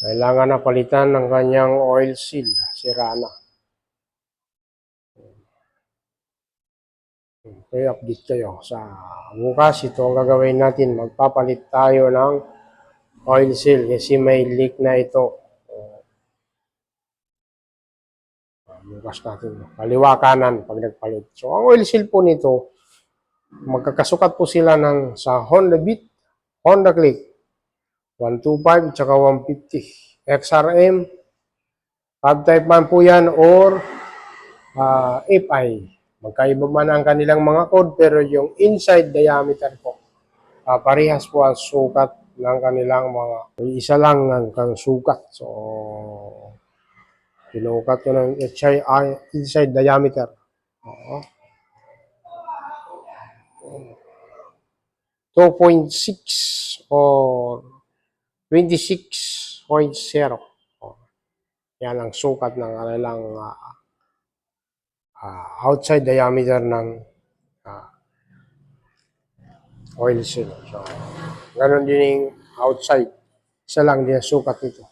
Kailangan na palitan ng kanyang oil seal. Sira na. Okay, update kayo. Sa bukas, ito ang gagawin natin. Magpapalit tayo ng oil seal kasi may leak na ito. Bukas natin. Kaliwa kanan pag nagpalit. So, ang oil seal po nito, magkakasukat po sila sa Honda Beat, Honda Click. 125 at saka 150. XRM, 5 type man po yan or FI. Magkaiba man ang kanilang mga code pero yung inside diameter po, parehas po ang sukat ng kanilang mga, isa lang ang sukat. So, pinukat ko ng inside diameter. Oo. 2.6 or 26.0. Yan ang sukat ng kanilang outside diameter ng oil seal. So, ganun din yung outside. Isa lang din ang sukat nito.